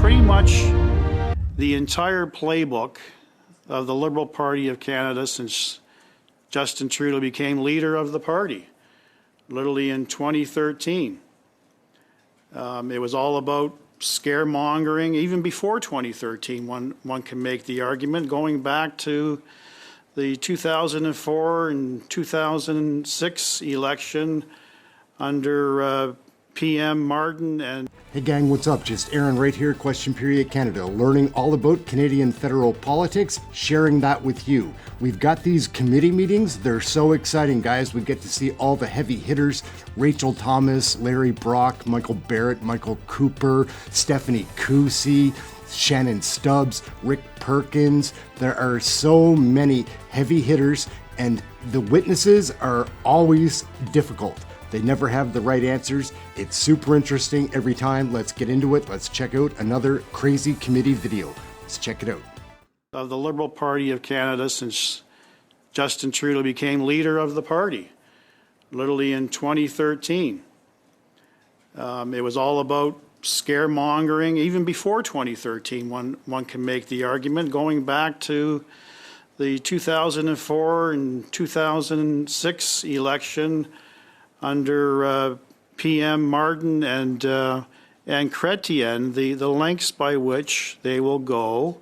pretty much the entire playbook of the Liberal Party of Canada since Justin Trudeau became leader of the party, literally in 2013. It was all about scaremongering. Even before 2013, one can make the argument, going back to the 2004 and 2006 election under PM Martin and... Hey gang, what's up? Just Ehren right here, Question Period Canada, learning all about Canadian federal politics, sharing that with you. We've got these committee meetings. They're so exciting, guys. We get to see all the heavy hitters: Rachel Thomas, Larry Brock, Michael Barrett, Michael Cooper, Stephanie Cousy, Shannon Stubbs, Rick Perkins. There are so many heavy hitters, and the witnesses are always difficult. They never have the right answers. It's super interesting every time. Let's get into it. Let's check out another crazy committee video. Let's check it out. Of the Liberal Party of Canada since Justin Trudeau became leader of the party, literally in 2013. It was all about scaremongering. Even before 2013, one can make the argument, going back to the 2004 and 2006 election under PM Martin and Chrétien, the lengths by which they will go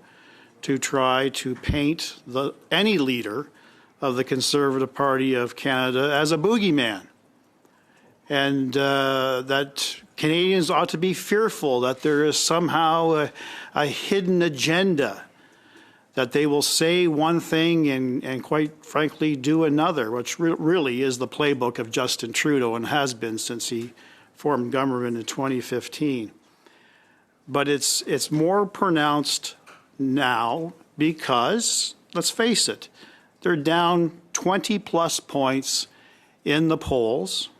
to try to paint any leader of the Conservative Party of Canada as a boogeyman. And that Canadians ought to be fearful that there is somehow a hidden agenda, that they will say one thing and quite frankly do another, which really is the playbook of Justin Trudeau and has been since he formed government in 2015. But it's more pronounced now because, let's face it, they're down 20 plus points in the polls.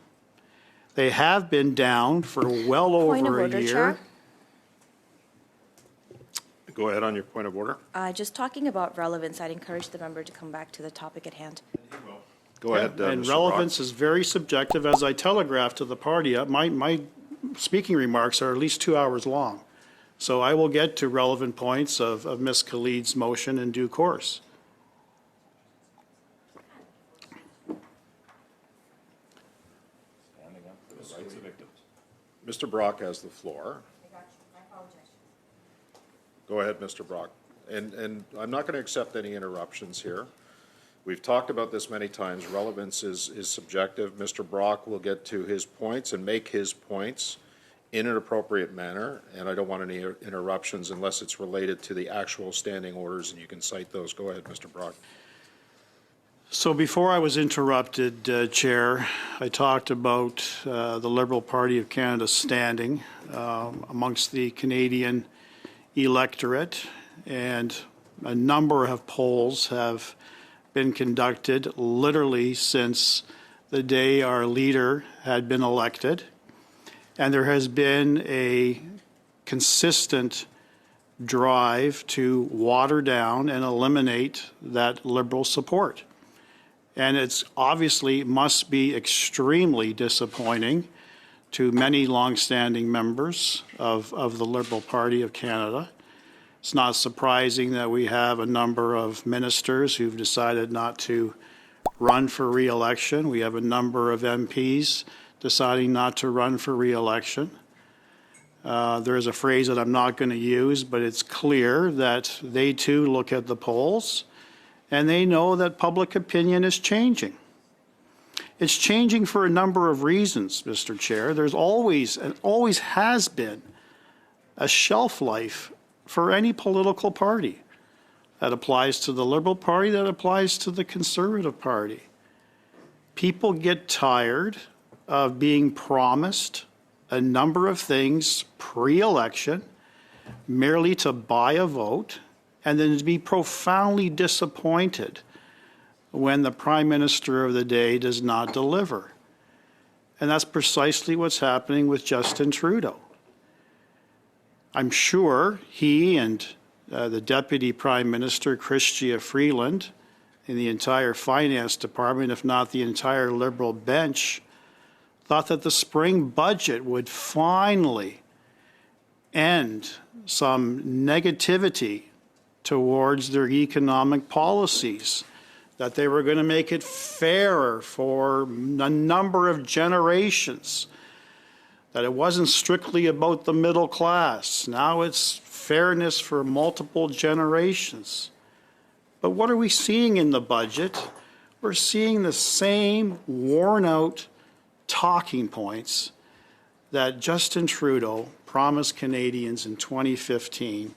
They have been down for well over a year. Chair. Go ahead on your point of order. Just talking about relevance, I'd encourage the member to come back to the topic at hand. Go ahead, And Mr. relevance Brock. is very subjective. As I telegraphed to the party, my speaking remarks are at least 2 hours long. So I will get to relevant points of Ms. Khalid's motion in due course. Mr. Brock has the floor. Go ahead, Mr. Brock. And I'm not going to accept any interruptions here. We've talked about this many times. Relevance is subjective. Mr. Brock will get to his points and make his points in an appropriate manner, and I don't want any interruptions unless it's related to the actual standing orders, and you can cite those. Go ahead, Mr. Brock. So before I was interrupted, Chair, I talked about the Liberal Party of Canada's standing amongst the Canadian electorate, and a number of polls have been conducted literally since the day our leader had been elected, and there has been a consistent drive to water down and eliminate that Liberal support. And it's obviously must be extremely disappointing to many long-standing members of the Liberal Party of Canada. It's not surprising that we have a number of ministers who've decided not to run for re-election. We have a number of MPs deciding not to run for re-election. There is a phrase that I'm not going to use, but it's clear that they too look at the polls and they know that public opinion is changing. It's changing for a number of reasons, Mr. Chair. There's always, and always has been, a shelf life for any political party. That applies to the Liberal Party, that applies to the Conservative Party. People get tired of being promised a number of things pre-election merely to buy a vote, and then to be profoundly disappointed when the Prime Minister of the day does not deliver. And that's precisely what's happening with Justin Trudeau. I'm sure he and the Deputy Prime Minister, Chrystia Freeland, and the entire Finance Department, if not the entire Liberal bench, thought that the spring budget would finally end some negativity towards their economic policies, that they were going to make it fairer for a number of generations, that it wasn't strictly about the middle class. Now it's fairness for multiple generations. But what are we seeing in the budget? We're seeing the same worn-out talking points that Justin Trudeau promised Canadians in 2015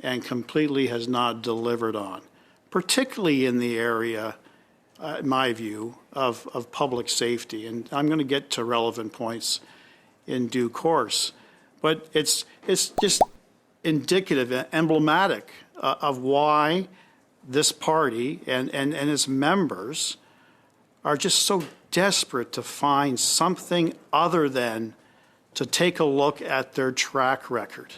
and completely has not delivered on, particularly in the area, in my view, of public safety. And I'm going to get to relevant points in due course. But it's just indicative, emblematic of why this party and its members are just so desperate to find something other than to take a look at their track record.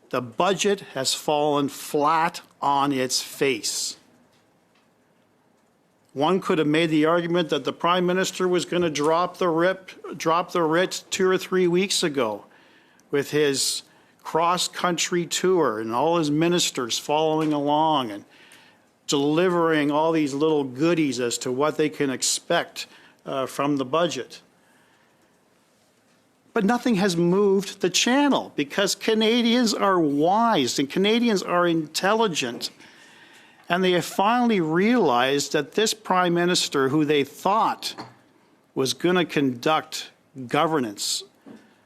The budget has fallen flat on its face. One could have made the argument that the Prime Minister was going to drop the writ 2 or 3 weeks ago with his cross-country tour and all his ministers following along and delivering all these little goodies as to what they can expect from the budget. But nothing has moved the channel because Canadians are wise and Canadians are intelligent. And they have finally realized that this Prime Minister, who they thought was going to conduct governance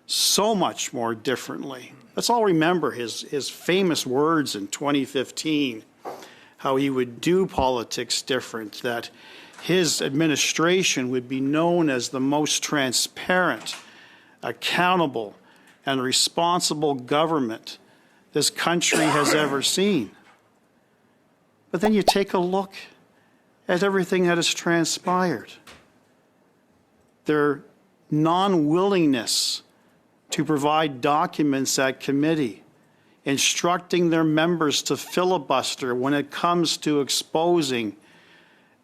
so much more differently. Let's all remember his famous words in 2015, how he would do politics different, that his administration would be known as the most transparent, accountable, and responsible government this country has ever seen. But then you take a look at everything that has transpired. Their non-willingness to provide documents at committee, instructing their members to filibuster when it comes to exposing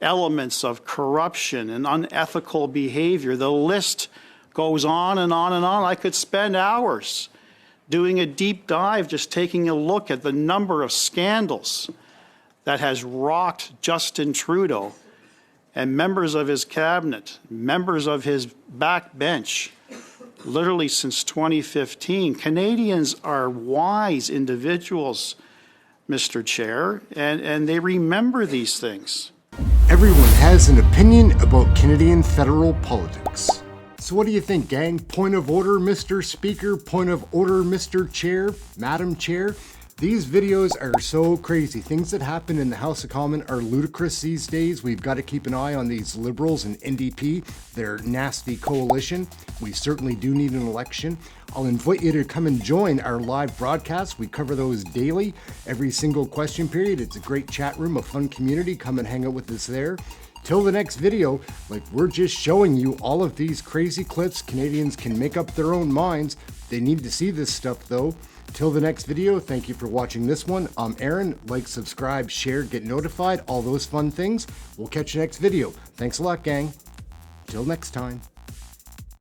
elements of corruption and unethical behavior. The list goes on and on and on. I could spend hours doing a deep dive, just taking a look at the number of scandals that has rocked Justin Trudeau and members of his cabinet, members of his backbench, literally since 2015. Canadians are wise individuals, Mr. Chair, and they remember these things. Everyone has an opinion about Canadian federal politics. So what do you think, gang? Point of order, Mr. Speaker. Point of order, Mr. Chair, Madam Chair. These videos are so crazy. Things that happen in the House of Commons are ludicrous these days. We've got to keep an eye on these Liberals and NDP, their nasty coalition. We certainly do need an election. I'll invite you to come and join our live broadcast. We cover those daily, every single question period. It's a great chat room, a fun community. Come and hang out with us there. Till the next video, like we're just showing you all of these crazy clips. Canadians can make up their own minds. They need to see this stuff though. Till the next video, thank you for watching this one. I'm Ehren. Like, subscribe, share, get notified, all those fun things. We'll catch you next video. Thanks a lot, gang. Till next time.